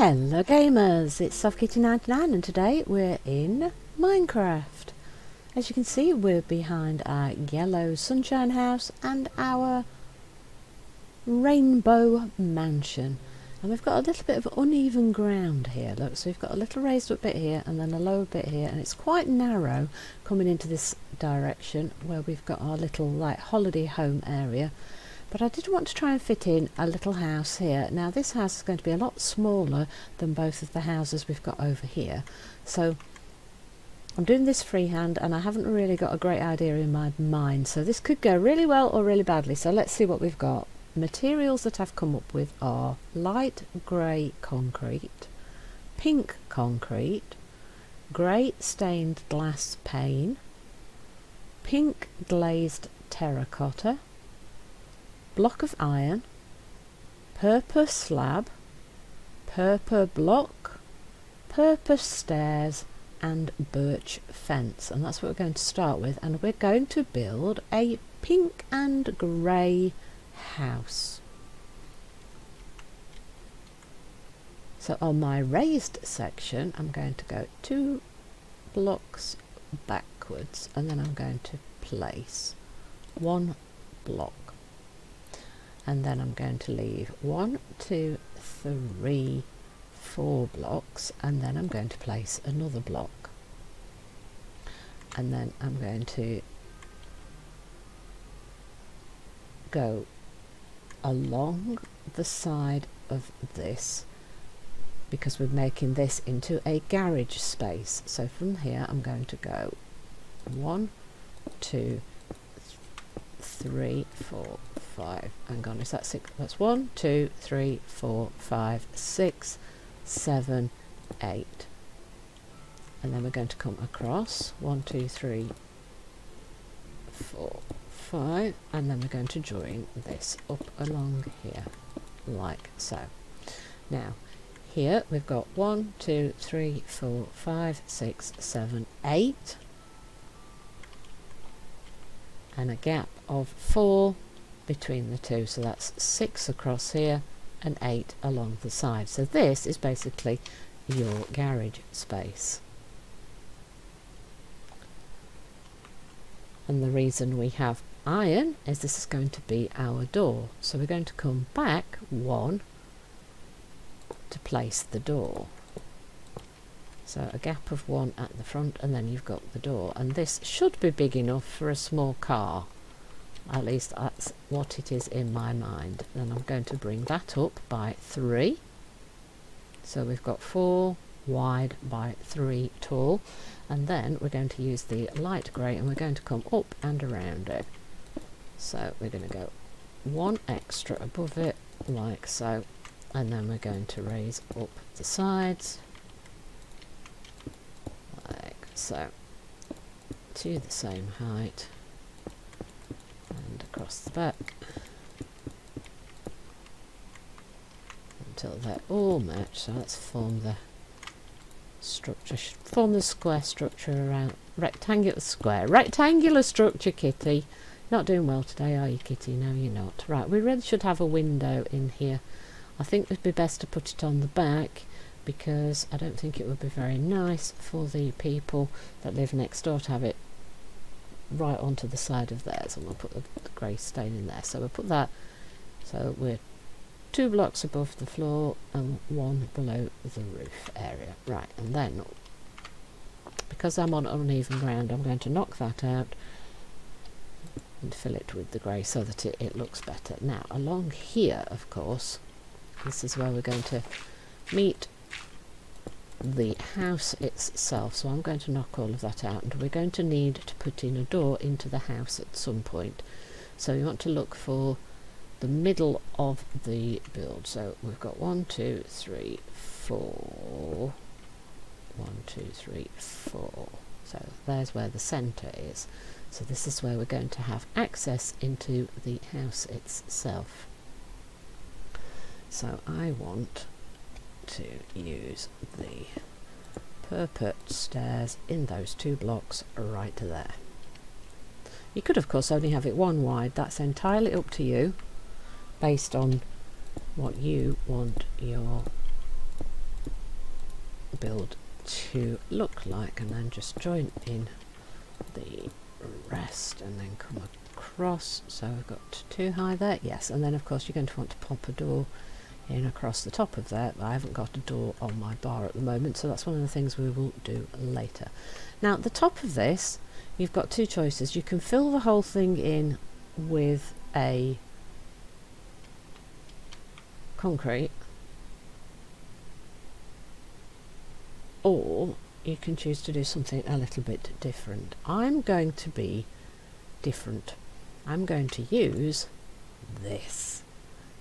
Hello gamers, it's SoftKitty99 and today we're in Minecraft. As you can see, we're behind our yellow sunshine house and our rainbow mansion. And we've got a little bit of uneven ground here, look, so we've got a little raised up bit here and then a lower bit here, and it's quite narrow coming into this direction where we've got our little like holiday home area. But I did want to try and fit in a little house here. Now this house is going to be a lot smaller than both of the houses we've got over here. So I'm doing this freehand and I haven't really got a great idea in my mind. So this could go really well or really badly. So let's see what we've got. Materials that I've come up with are light grey concrete, pink concrete, grey stained glass pane, pink glazed terracotta, block of iron, purple slab, purple block, purple stairs and birch fence, and that's what we're going to start with. And we're going to build a pink and grey house. So on my raised section I'm going to go 2 blocks backwards and then I'm going to place 1 block. And then I'm going to leave 1, 2, 3, 4 blocks, and then I'm going to place another block. And then I'm going to go along the side of this because we're making this into a garage space. So from here I'm going to go 1, 2, 3, 4, 5. Hang on, is that 6? That's 1, 2, 3, 4, 5, 6, 7, 8. And then we're going to come across 1, 2, 3, 4, 5, and then we're going to join this up along here, like so. Now, here we've got 1, 2, 3, 4, 5, 6, 7, 8. And a gap of 4 between the two, so that's 6 across here and 8 along the side. So this is basically your garage space. And the reason we have iron is this is going to be our door. So we're going to come back 1 to place the door. So a gap of 1 at the front and then you've got the door, and this should be big enough for a small car. At least that's what it is in my mind. Then I'm going to bring that up by 3. So we've got 4 wide by 3 tall, and then we're going to use the light grey and we're going to come up and around it. So we're going to go 1 extra above it like so, and then we're going to raise up the sides like so to the same height and across the back until they're all matched. So let's form the structure, form the square structure around rectangular structure. Kitty, not doing well today, are you, Kitty? No, you're not. Right, we really should have a window in here. I think it'd be best to put it on the back because I don't think it would be very nice for the people that live next door to have it right onto the side of theirs. And we'll put the grey stain in there. So we'll put that, so we're 2 blocks above the floor and 1 below the roof area. Right, and then because I'm on uneven ground I'm going to knock that out and fill it with the grey so that it looks better. Now along here, of course, this is where we're going to meet the house itself, so I'm going to knock all of that out, and we're going to need to put in a door into the house at some point. So you want to look for the middle of the build. So we've got 1, 2, 3, 4. 1, 2, 3, 4. So there's where the centre is. So this is where we're going to have access into the house itself. So I want to use the purple stairs in those 2 blocks right there. You could of course only have it 1 wide, that's entirely up to you based on what you want your build to look like, and then just join in the rest and then come across. So I've got too high there, yes, and then of course you're going to want to pop a door in across the top of there, but I haven't got a door on my bar at the moment, so that's one of the things we will do later. Now at the top of this you've got two choices. You can fill the whole thing in with a concrete, or you can choose to do something a little bit different. I'm going to be different. I'm going to use this.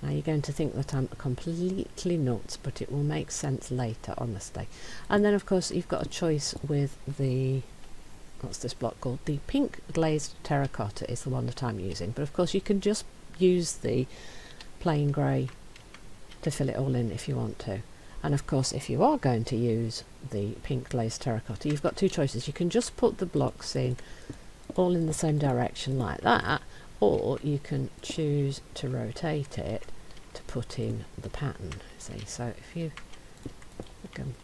Now you're going to think that I'm completely nuts, but it will make sense later, honestly. And then of course you've got a choice with the, what's this block called? The pink glazed terracotta is the one that I'm using, but of course you can just use the plain grey to fill it all in if you want to. And of course if you are going to use the pink glazed terracotta, you've got two choices. You can just put the blocks in all in the same direction like that, or you can choose to rotate it to put in the pattern. See, so if you can,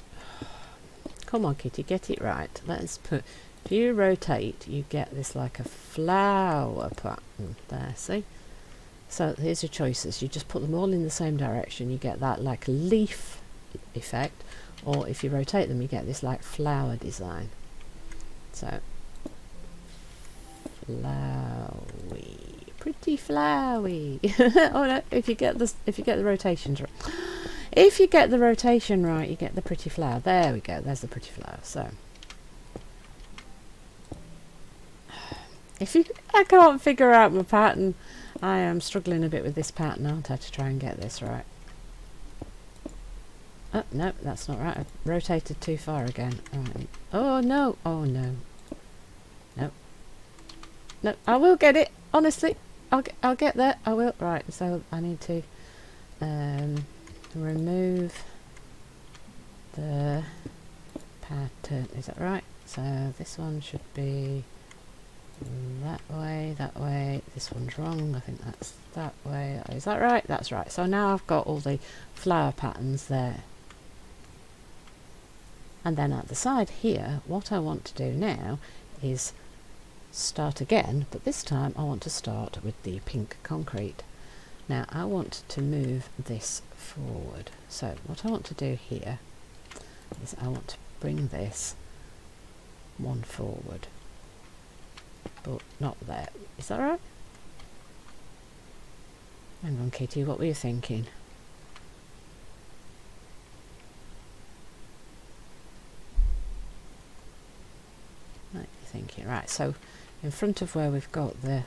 come on kitty, get it right. Let's put, if you rotate you get this like a flower pattern there, see? So here's your choices. You just put them all in the same direction, you get that like leaf effect, or if you rotate them you get this like flower design. So flowy, pretty flowy. Oh no, if you get this, if you get the rotations right, if you get the rotation right, you get the pretty flower. There we go, there's the pretty flower. So if you, I can't figure out my pattern. I am struggling a bit with this pattern, aren't I, to try and get this right. Oh no, that's not right. I've rotated too far again. Right. Oh no, oh no, no, no, I will get it, honestly. I'll get there, I will. Right, so I need to remove the pattern, is that right? So this one should be that way, this one's wrong, I think that's that way, is that right? That's right. So now I've got all the flower patterns there. And then at the side here, what I want to do now is start again, but this time I want to start with the pink concrete. Now I want to move this forward. So what I want to do here is I want to bring this one forward, but not there. Is that right? Hang on Kitty, what were you thinking? Right, you're thinking, right, so in front of where we've got the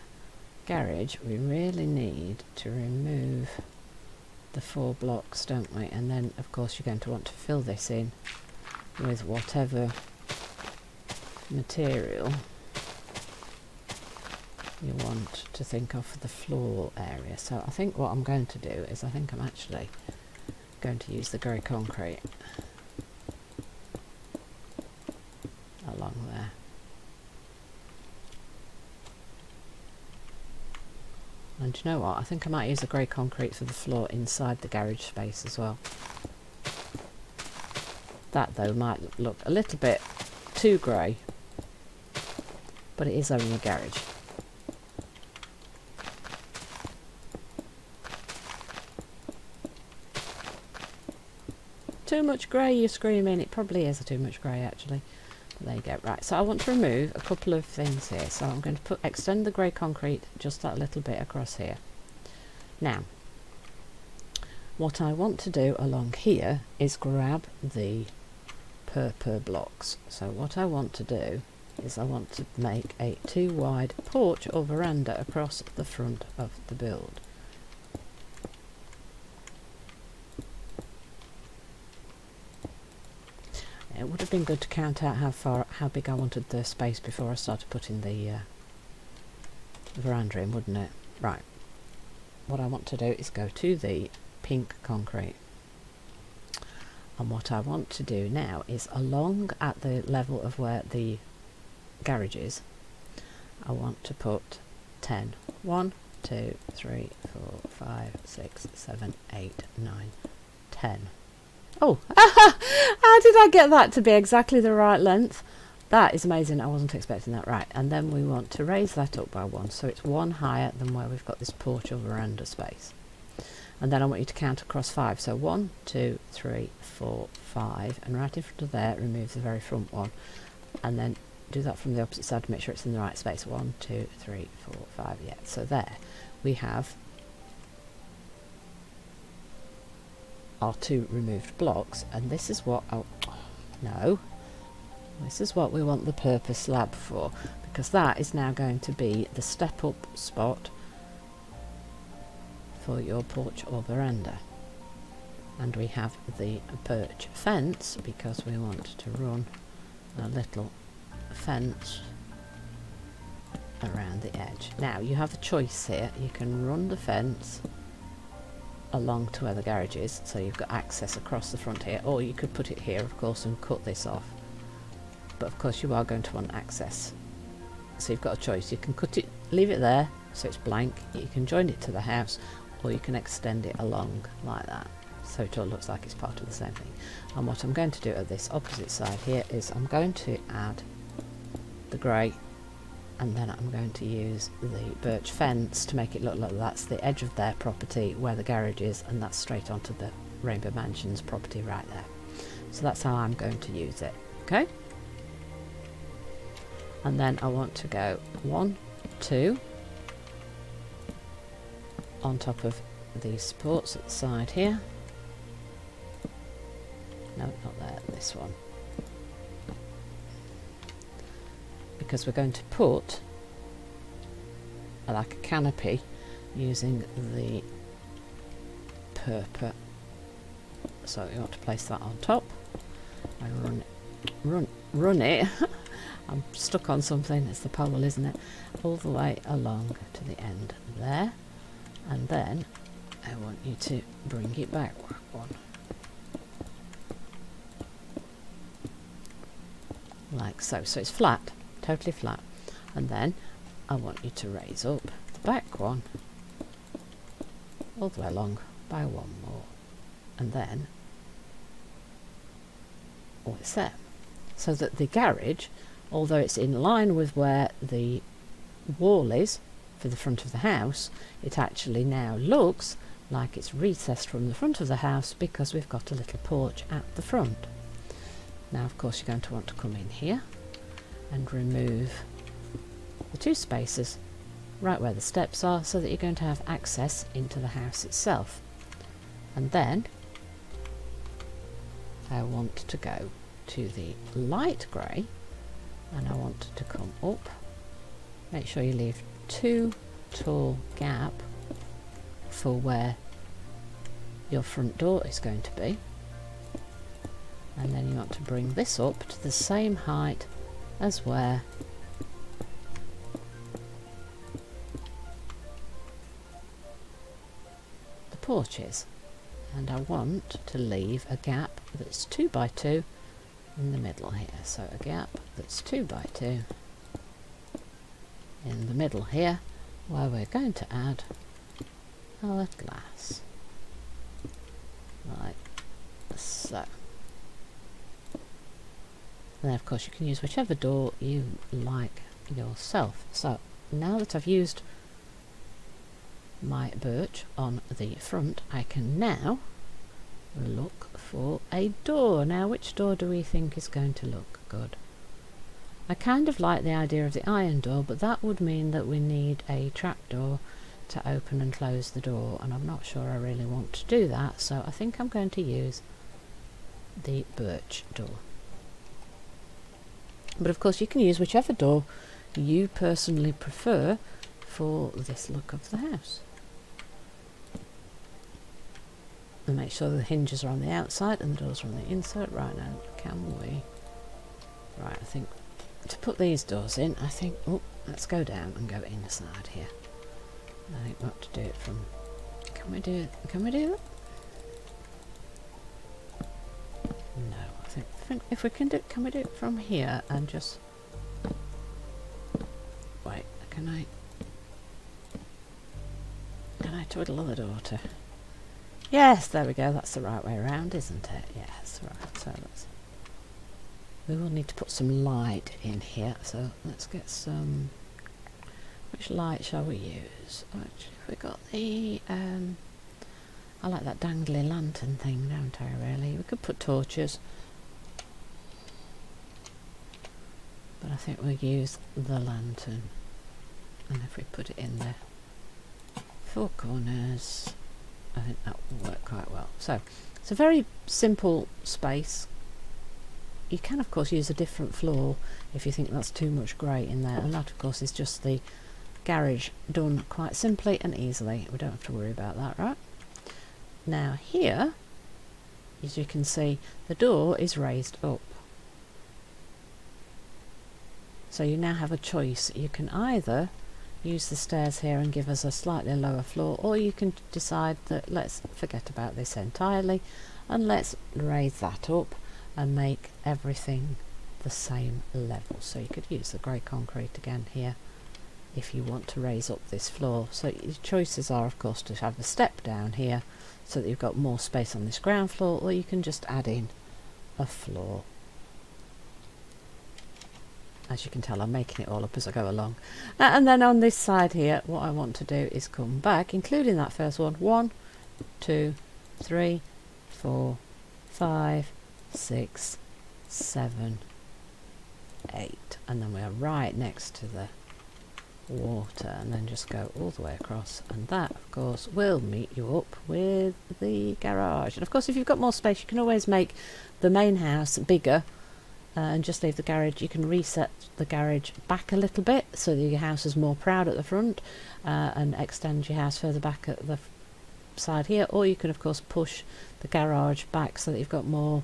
garage, we really need to remove the 4 blocks, don't we? And then of course you're going to want to fill this in with whatever material you want to think of for the floor area. So I think what I'm going to do is, I think I'm actually going to use the grey concrete along there. And you know what, I think I might use the grey concrete for the floor inside the garage space as well. That though might look a little bit too grey, but it is only a garage. Too much grey, you're screaming. It probably is too much grey actually. But there you go. Right, so I want to remove a couple of things here. So I'm going to extend the grey concrete just that little bit across here. Now, what I want to do along here is grab the purple blocks. So what I want to do is I want to make a 2 wide porch or veranda across the front of the build. It would have been good to count out how big I wanted the space before I started putting the veranda in, wouldn't it? Right. What I want to do is go to the pink concrete. And what I want to do now is, along at the level of where the garage is, I want to put 10. 1, 2, 3, 4, 5, 6, 7, 8, 9, 10. Oh, How did I get that to be exactly the right length? That is amazing. I wasn't expecting that. Right, and then we want to raise that up by 1, so it's 1 higher than where we've got this porch or veranda space. And then I want you to count across 5. So 1, 2, 3, 4, 5, and right in front of there, remove the very front one, and then do that from the opposite side to make sure it's in the right space. 1, 2, 3, 4, 5. Yeah, so there we have our 2 removed blocks, and this is what this is what we want the purpose slab for, because that is now going to be the step up spot for your porch or veranda. And we have the birch fence because we want to run a little fence around the edge. Now you have a choice here. You can run the fence along to where the garage is, so you've got access across the front here, or you could put it here of course and cut this off, but of course you are going to want access, so you've got a choice. You can cut it, leave it there so it's blank, you can join it to the house, or you can extend it along like that so it all looks like it's part of the same thing. And what I'm going to do at this opposite side here is I'm going to add the grey, and then I'm going to use the birch fence to make it look like that's the edge of their property where the garage is, and that's straight onto the Rainbow Mansions property right there. So that's how I'm going to use it. Okay, and then I want to go 1, 2 on top of these supports at the side here. No, not there, this one, because we're going to put like a canopy using the purple, so you want to place that on top. I run it I'm stuck on something, it's the pole, isn't it, all the way along to the end there, and then I want you to bring it back 1, like so, so it's flat, totally flat, and then I want you to raise up the back one all the way along by 1 more, and then it's there, so that the garage, although it's in line with where the wall is for the front of the house, it actually now looks like it's recessed from the front of the house because we've got a little porch at the front. Now of course you're going to want to come in here and remove the 2 spaces right where the steps are, so that you're going to have access into the house itself. And then I want to go to the light grey, and I want to come up, make sure you leave 2 tall gap for where your front door is going to be, and then you want to bring this up to the same height as where the porch is, and I want to leave a gap that's 2 by 2 in the middle here, so a gap that's 2 by 2 in the middle here, where we're going to add our glass like so. Then of course you can use whichever door you like yourself. So now that I've used my birch on the front, I can now look for a door. Now which door do we think is going to look good? I kind of like the idea of the iron door, but that would mean that we need a trapdoor to open and close the door, and I'm not sure I really want to do that, so I think I'm going to use the birch door. But of course you can use whichever door you personally prefer for this look of the house. And make sure the hinges are on the outside and the doors are on the inside. Right, now can we, right, I think to put these doors in, I think, oh, let's go down and go inside here. I think we have to do it from, can we do that? No, I think if we can do it, can we do it from here and just, wait, can I twiddle the door to, yes, there we go, that's the right way around, isn't it? Yes, right, so we will need to put some light in here, so let's get some. Which light shall we use? Actually, we got the I like that dangly lantern thing, don't I really? We could put torches, but I think we'll use the lantern. And if we put it in the 4 corners, I think that will work quite well. So it's a very simple space. You can of course use a different floor if you think that's too much grey in there, and that of course is just the garage done quite simply and easily. We don't have to worry about that, right? Now here, as you can see, the door is raised up. So you now have a choice. You can either use the stairs here and give us a slightly lower floor, or you can decide that let's forget about this entirely and let's raise that up and make everything the same level. So you could use the grey concrete again here if you want to raise up this floor. So your choices are of course to have a step down here so that you've got more space on this ground floor, or you can just add in a floor. As you can tell, I'm making it all up as I go along. And then on this side here, what I want to do is come back, including that first one. 1, 2, 3, 4, 5, 6, 7, 8, and then we're right next to the water, and then just go all the way across, and that of course will meet you up with the garage. And of course if you've got more space you can always make the main house bigger and just leave the garage. You can reset the garage back a little bit so that your house is more proud at the front, and extend your house further back at the side here, or you can of course push the garage back so that you've got more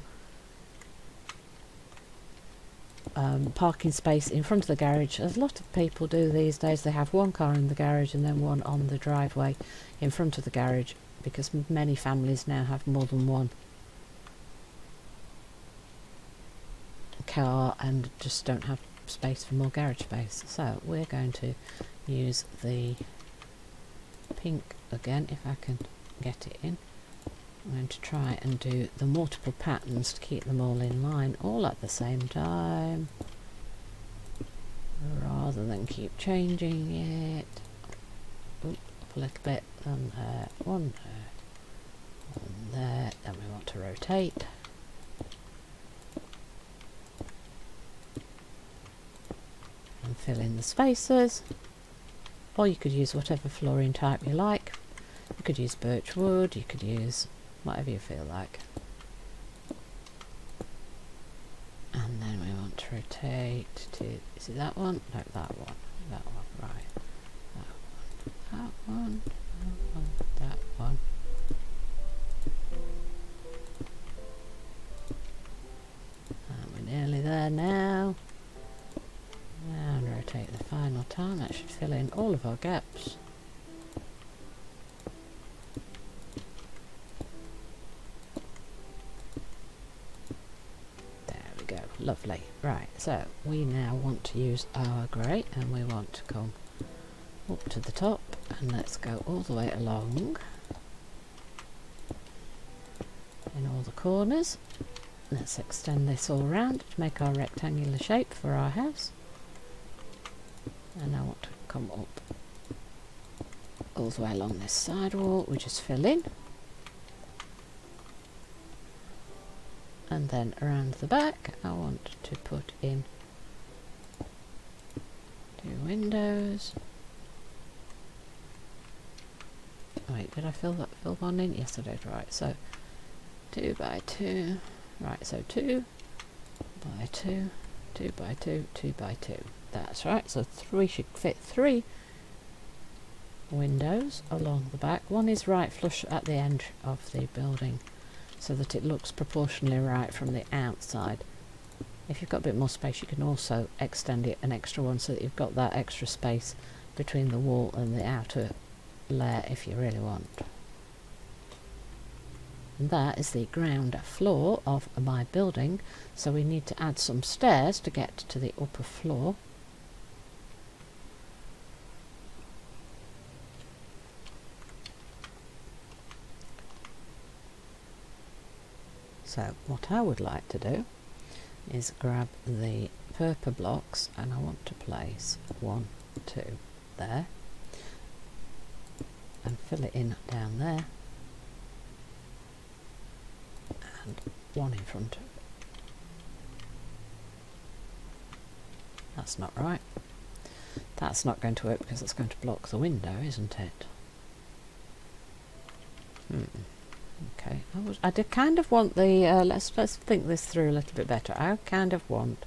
parking space in front of the garage. As a lot of people do these days, they have one car in the garage and then one on the driveway in front of the garage, because many families now have more than one car and just don't have space for more garage space. So we're going to use the pink again, if I can get it in. I'm going to try and do the multiple patterns to keep them all in line, all at the same time, rather than keep changing it. Oop, up a little bit, and one there, then we want to rotate. And fill in the spaces, or you could use whatever flooring type you like. You could use birch wood, you could use whatever you feel like. And then we want to rotate to, is it that one? No, that one. That one, right. That one. That one. And we're nearly there now. And rotate the final time. That should fill in all of our gaps. Lovely. Right, so we now want to use our grey, and we want to come up to the top, and let's go all the way along in all the corners. Let's extend this all round to make our rectangular shape for our house, and I want to come up all the way along this side wall. We just fill in, and then around the back I want to put in 2 windows. Wait, did I fill one in? Yes I did. Right, so 2 by 2. Right, so 2 by 2, 2 by 2, 2 by 2. That's right, so we should fit 3 windows along the back. One is right flush at the end of the building, so that it looks proportionally right from the outside. If you've got a bit more space you can also extend it an extra one so that you've got that extra space between the wall and the outer layer if you really want. And that is the ground floor of my building, so we need to add some stairs to get to the upper floor. So what I would like to do is grab the purple blocks, and I want to place 1, 2 there, and fill it in down there, and 1 in front of it. That's not right. That's not going to work because it's going to block the window, isn't it? Okay, I did kind of want the let's think this through a little bit better. I kind of want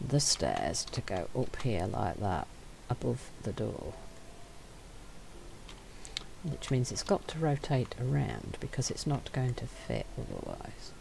the stairs to go up here like that, above the door, which means it's got to rotate around because it's not going to fit otherwise.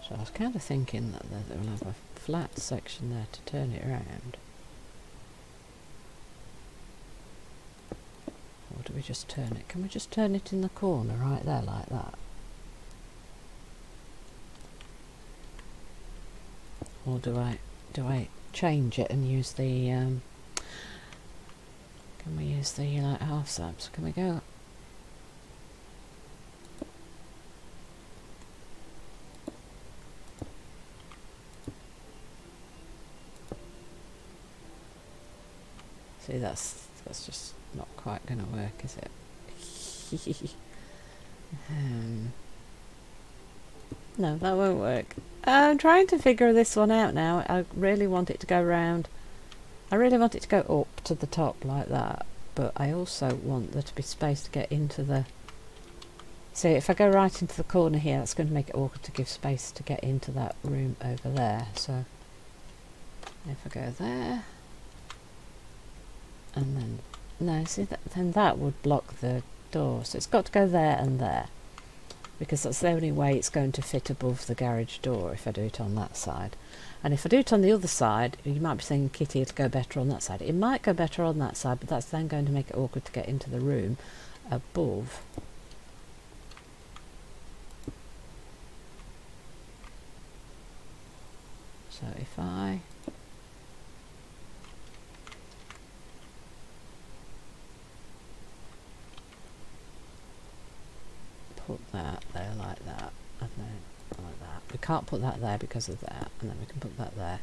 So I was kind of thinking that they'll have a flat section there to turn it around. Or do we just turn it? Can we just turn it in the corner right there like that? Or do I change it and use the can we use the like half slabs? Can we go? See, that's just not quite going to work, is it? No, that won't work. I'm trying to figure this one out now. I really want it to go round. I really want it to go up to the top like that, but I also want there to be space to get into the... See, if I go right into the corner here, that's going to make it awkward to give space to get into that room over there. So if I go there, and then... No, see, then that would block the door. So it's got to go there and there, because that's the only way it's going to fit above the garage door if I do it on that side. And if I do it on the other side, you might be thinking, Kitty, it'll go better on that side. It might go better on that side, but that's then going to make it awkward to get into the room above. So if I... put that there like that, and then like that. We can't put that there because of that, and then we can put that there,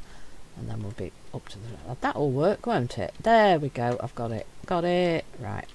and then we'll be up to the... That'll work, won't it? There we go, I've got it. Got it. Right.